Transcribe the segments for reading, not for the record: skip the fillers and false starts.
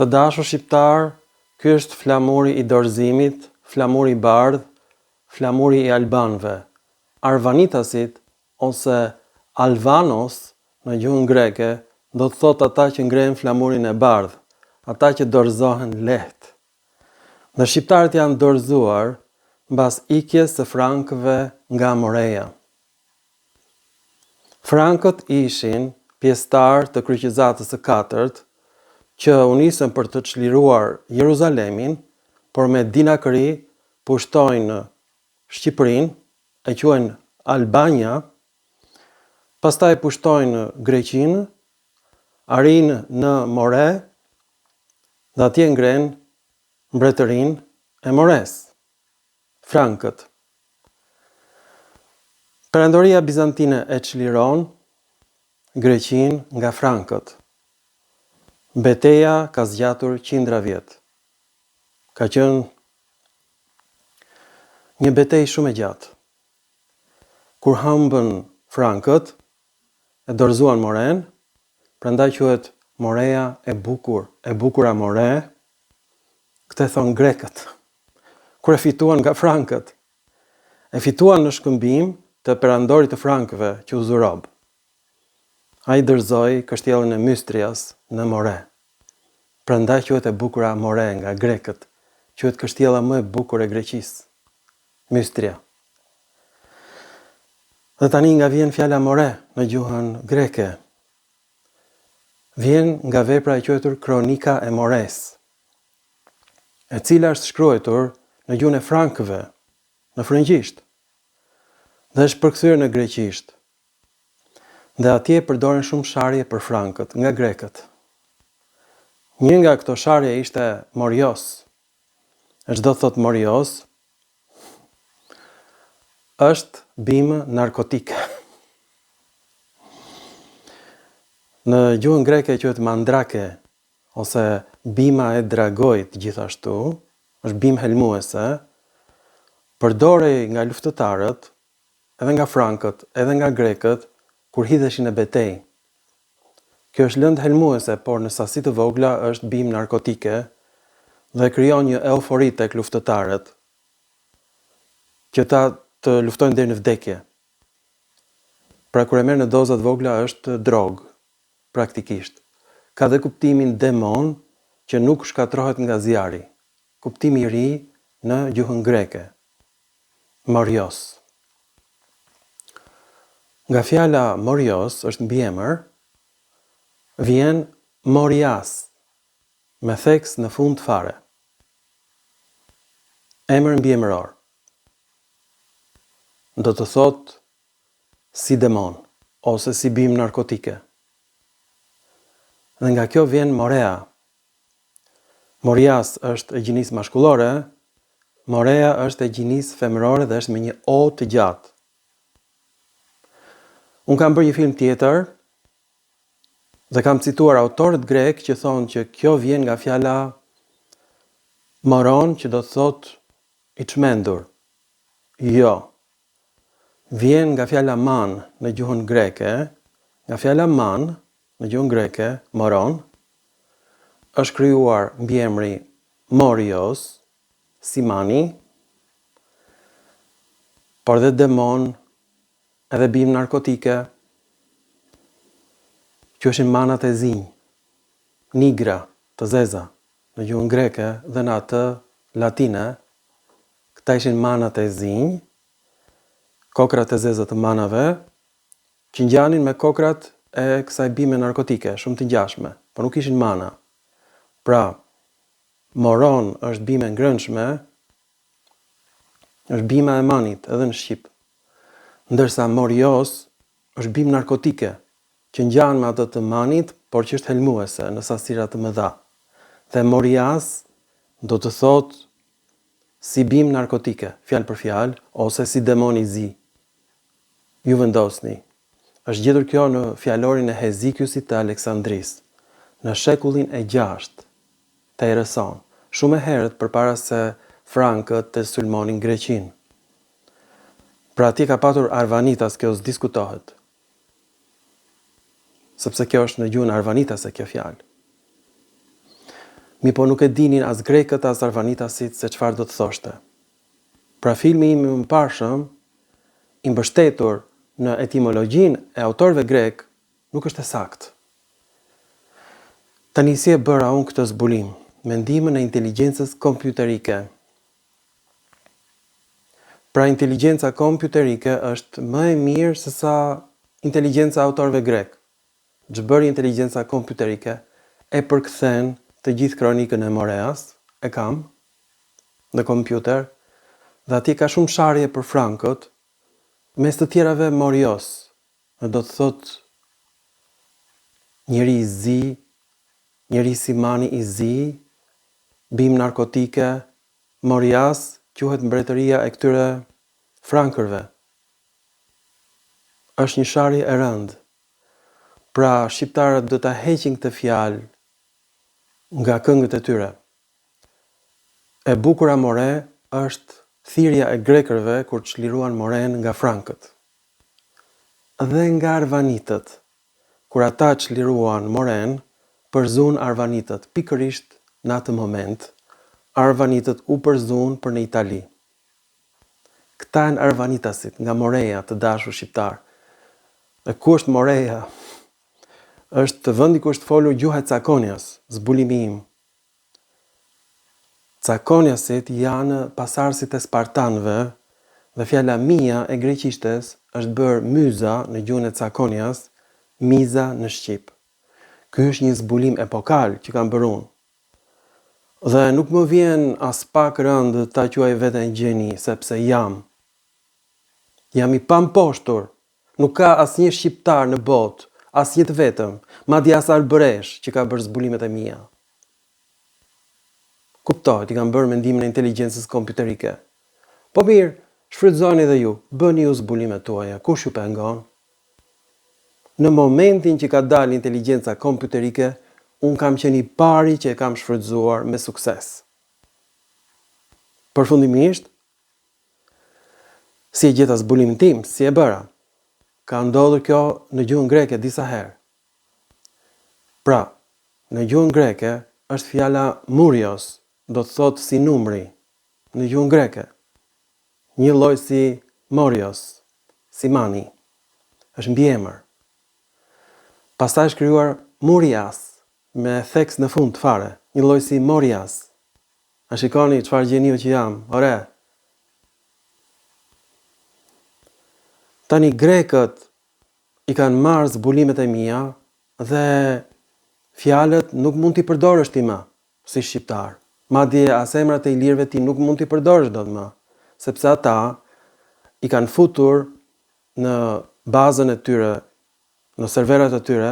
Të dashur shqiptar, ky është flamuri i dorëzimit, flamuri i bardh, flamuri i albanëve. Arvanitasit ose Alvanos në gjuhën greke do të thotë ata që ngrejnë flamurin e bardh, ata që dorëzohen lehtë. Dhe shqiptarët janë dorëzuar mbas ikjes së frankëve nga Moreja. Frankët ishin pjesëtar të kryqëzatës së katërt, që u nisën për të çliruar Jeruzalemin, por me dinakëri pushtojnë Shqipërinë, e quajnë Albania, pastaj pushtojnë Greqinë, arrin në More dhe atje ngren mbretërinë e Mores, frankët. Perandoria bizantine e çliron Greqinë nga frankët. Betejë ka zgjatur qindra vjet. Ka qenë një betejë shumë e gjatë. Kur humbën frankët, e dorëzuan Moren, prandaj quhet Moreja e bukura More, këtë e thon grekët. Kur e fituan nga frankët, e fituan në shkëmbim të perandorit të frankëve që u zë rob. Ai dorëzoi kështjellën e Mystrias në More. Prandaj quhet e bukura More nga grekët, quhet kështjella më e bukur e Greqisë, Mystria. Dhe tani nga vjen fjala More në gjuhën greke? Vjen nga vepra e quajtur Kronika e Mores, e cila është shkruar në gjuhën e frankëve, në frëngjisht, dhe është përkthyer në greqisht. Dhe atje përdoren shumë sharje për frankët nga grekët. Një nga këto sharje ishte Morios. E çdo thot Morios, është bimë narkotike. Në gjuhën greke quhet mandrake, ose bima e dragojt gjithashtu, është bimë helmuese, përdorej nga luftëtarët, edhe nga frankët, edhe nga grekët, kur hidheshin në betejë. Kjo është lëndë helmuese, por në sasi të vogla është bimë narkotike dhe krijon një eufori tek luftëtarët, që ta të luftojnë deri në vdekje. Pra kur e merr në doza të vogla është drogë, praktikisht. Ka dhe kuptimin demon që nuk shkatrohet nga zjarri. Kuptimi i ri në gjuhën greke. Morios. Nga fjala Morios është mbiemër, vjen Morias, me theks në fund fare. Emër mbiemëror. Do të thotë si demon, ose si bimë narkotike. Dhe nga kjo vjen Morea. Morias është e gjinisë mashkullore, Morea është e gjinisë femërore dhe është me një o të gjatë. Unë kam bërë një film tjetër dhe kam cituar autorët grek që thonë që kjo vjen nga fjala moron, që do të thotë i çmendur. Jo. Vjen nga fjala man në gjuhën greke, nga fjala man në gjuhën greke, moron, është krijuar mbiemri Morios, si mani, por dhe demon, edhe bimë narkotike, që ishin manat e zinj, nigra, të zeza, në gjuhën greke dhe në atë latine, këta ishin manat e zinj, kokrat e zeza të manave, që ngjanin me kokrat e kësaj bime narkotike, shumë të ngjashme, por nuk ishin mana. Pra, moron është bime ngrënshme, është bima e manit edhe në Shqip. Ndërsa Morios është bimë narkotike, që ngjan me atë të manit, por që është helmuese në sasira të mëdha. Dhe Morias do të thotë si bimë narkotike, fjalë për fjalë, ose si demon i zi. Ju vendosni. Është gjetur kjo në fjalorin e Hezikiusit të Aleksandris, në shekullin e 6 të erës sonë, shumë e herët përpara se frankët të sulmonin Greqinë. Pra atje ka patur Arvanitas, kjo s'diskutohet. Sepse kjo është në gjuhën Arvanitas e kjo fjalë. Mi po nuk e dinin as grekët as arvanitasit se çfarë do të thoshte. Pra filmi im i mëparshëm, i mbështetur në etimologjinë e autorëve grek, nuk është e saktë. Tani si e bëra unë këtë zbulim, me ndihmën e inteligjencës kompjuterike. Pra inteligjenca kompjuterike është më e mirë se sa inteligjenca autorëve grek. Ç'bëri inteligjenca kompjuterike e përkthen të gjithë kronikën e Moreas, e kam në kompjuter, dhe atje ka shumë sharje për Frankët, mes të tjerave Morios, do të thot njeri i zi, njeri si mani i zi, bim narkotike, Morias quhet mbretëria e këtyre Frankërve. Është një sharje e rëndë. Pra shqiptarët do ta heqin këtë fjalë nga këngët e tyre. E bukura more është thirrja e grekërve kur çliruan moren nga Frankët. Dhe nga arvanitët, kur ata çliruan moren, përzun arvanitët pikërisht në atë moment, arvanitët u përzun për në Itali. Këta janë arvanitasit nga Moreja, të dashur shqiptar. E ku është Moreja? Është vendi ku është folur gjuha e Cakonjas, zbulimi im. Cakonjasit janë pasardhësit e spartanëve dhe fjala mia e greqishtes është bërë myza në gjuhën e Cakonjas, miza në shqip. Ky është një zbulim epokal që kam bërë unë. Dhe nuk më vjen as pak rëndë ta quaj veten gjeni, sepse jam i pamposhtur. Nuk ka asnjë shqiptar në botë, asnjë të vetëm, madje as Arbëresh që ka bërë zbulimet e mia. Kuptohet, i kam bërë me ndihmën e inteligjencës kompjuterike. Po mirë, shfrytëzoni edhe ju, bëni ju zbulimet tuaja, kush ju pengon? Në momentin që ka dalë inteligjenca kompjuterike, unë kam qenë i pari që e kam shfrytëzuar me sukses. Përfundimisht, si e gjeta zbulimin tim, si e bëra? Ka ndodhur kjo në gjuhën greke disa herë. Pra, në gjuhën greke është fjala murios, do të thotë si numri, në gjuhën greke. Një lloj si morios, si mani, është mbiemër. Pastaj është krijuar murias, me theks në fund fare, një lloj si morias. A shikoni çfarë gjeniu që jam, ore? Tani grekët i kanë marrë zbulimet e mia dhe fjalët nuk mund t'i përdorësh ti më, si shqiptar. Madje as emrat e ilirëve ti nuk mund t'i përdorësh dot më, sepse ata i kanë futur në bazën e tyre, në serverat e tyre,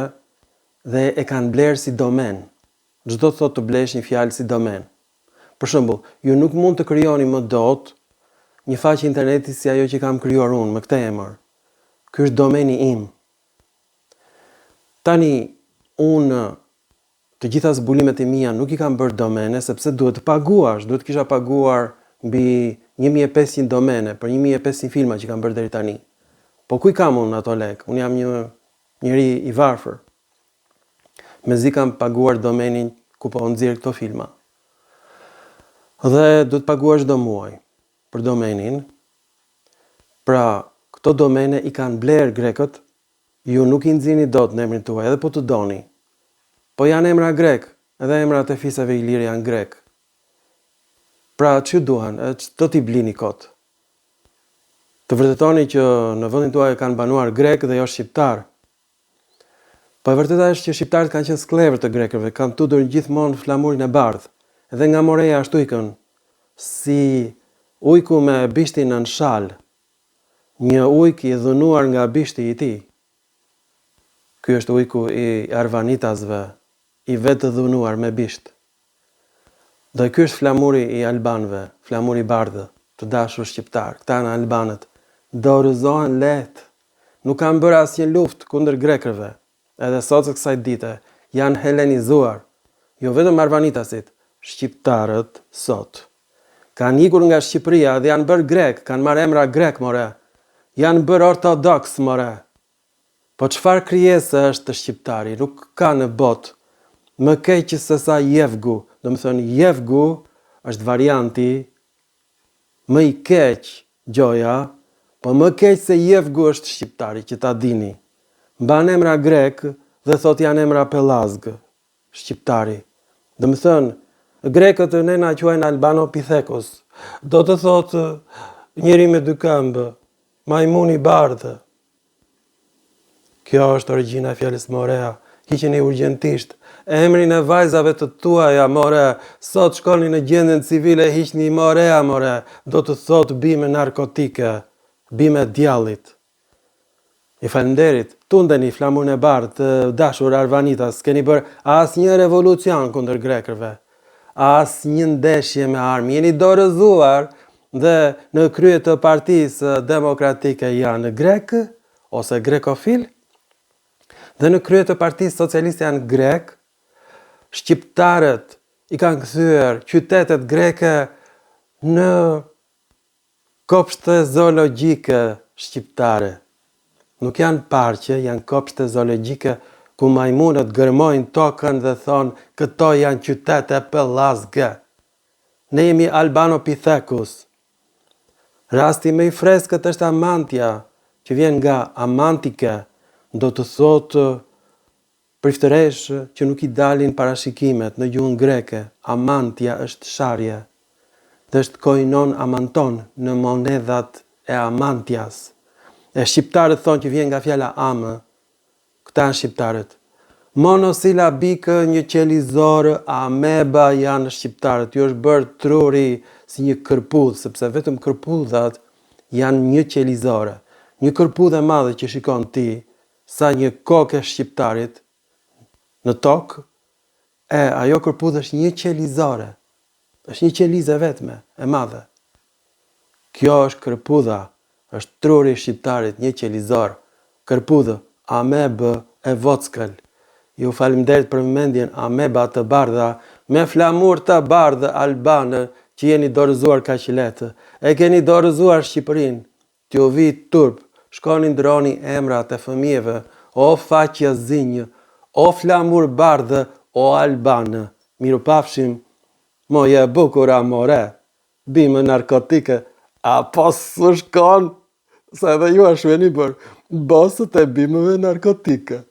dhe e kanë blerë si domen. Çdo të thotë të blesh një fjalë si domen. Për shembull, ju nuk mund të krijoni më dot një faqe interneti si ajo që kam krijuar unë me këtë emër. Ky është domeni im. Tani, unë të gjitha zbulimet e mia nuk i kam bërë domene, sepse duhet të paguash, duhet kisha paguar mbi 1500 domene për 1500 filma që kam bërë deri tani. Po ku i kam unë ato lek? Unë jam një njeri i varfër. Mezi kam paguar domenin ku po nxjerr këto filma. Dhe duhet paguash çdo muaj për domenin. Pra, këto domene i kanë blerë grekët, ju nuk i nxini dot në emrin tuaj, edhe po të doni. Po janë emra grek, edhe emrat e fisave ilire janë grek. Pra, që duhan, do t'i blini kot. Të vërtetoni që në vendin tuaj kanë banuar grek dhe jo shqiptar. Po e vërteta është që shqiptarët kanë qenë sklever të grekëve, kanë tudur gjithmonë flamurin e bardhë, edhe nga Moreja ashtu ikën, si ujku me bishtin në shal, një ujk i dhunuar nga bishti i tij. Ky është ujku i arvanitasve, i vetë dhunuar me bisht. Dhe ky është flamuri i albanëve, flamuri i bardhë, të dashur shqiptar, këta janë albanët, dorëzohen lehtë, nuk kanë bërë asnjë luftë kundër grekëve. Edhe sot së kësaj dite janë helenizuar, jo vetëm arvanitasit, shqiptarët sot. Kanë ikur nga Shqipëria dhe janë bërë grek, kanë marrë emra grek, more. Janë bërë ortodoks, more. Po çfarë krijese është shqiptari? Nuk ka në botë më keq se sa Jevgu. Do më thënë, Jevgu është varianti më i keq gjoja, po më keq se Jevgu është shqiptari, që ta dini. Mban emra grek dhe thot janë emra pelazg, shqiptari. Do më thënë, grekët e nena quajnë Albanopithekos. Do të thot njeri me dy këmbë, majmuni bardhë. Kjo është origjina e fjalës Morea. Hiqeni urgjentisht emrin e vajzave të tuaja, more. Sot shkoni në gjendjen civile, hiqni Morea, more. Do të thot bime narkotike, bime djallit. I falenderit, tundeni flamurën e bardhë të dashur Arvanitas, s'keni bërë asnjë revolucion kundër grekërve, asnjë ndeshje me armë, jeni dorëzuar dhe në krye të Partisë Demokratike janë grek ose grekofil, dhe në krye të Partisë Socialiste janë grek. Shqiptarët i kanë kthyer qytetet greke në kopshte zoologjike shqiptare. Nuk janë parqe, janë kopshte zoologjike ku majmunët gërmojnë tokën dhe thonë këto janë qytete pelazge. Ne jemi Albanopithecus. Rasti më i freskët është Amantia, që vjen nga Amantike, do të thotë priftëresh që nuk i dalin parashikimet në gjuhën greke. Amantia është sharje dhe është koinon amanton në monedhat e Amantias. E shqiptarët thonë që vjen nga fjala amë. Këta janë shqiptarët. Monosilabikë, një qelizor, ameba janë shqiptarët. Ju është bërë truri si një kërpudh, sepse vetëm kërpudhat janë një qelizore. Një kërpudh e madhe që shikon ti, sa një kokë e shqiptarit në tokë, ajo kërpudh është një qelizore. Është një qelizë vetme, e madhe. Kjo është kërpudha. Është truri i shqiptarit, një qelizor, kërpudhë, amebë e vockël. Ju faleminderit për vëmendjen, ameba të bardha, me flamur të bardhë albanë, që jeni dorëzuar kaq lehtë. E keni dorëzuar Shqipërinë. T'ju vi turp, shkoni ndroni emrat e fëmijëve, o faqja zinjë, o flamur bardhë, o albanë. Mirupafshim, moje bukura more, bime narkotike, apo s'u shkon? Sa edhe ju a shveni për bosët e bimëve narkotike.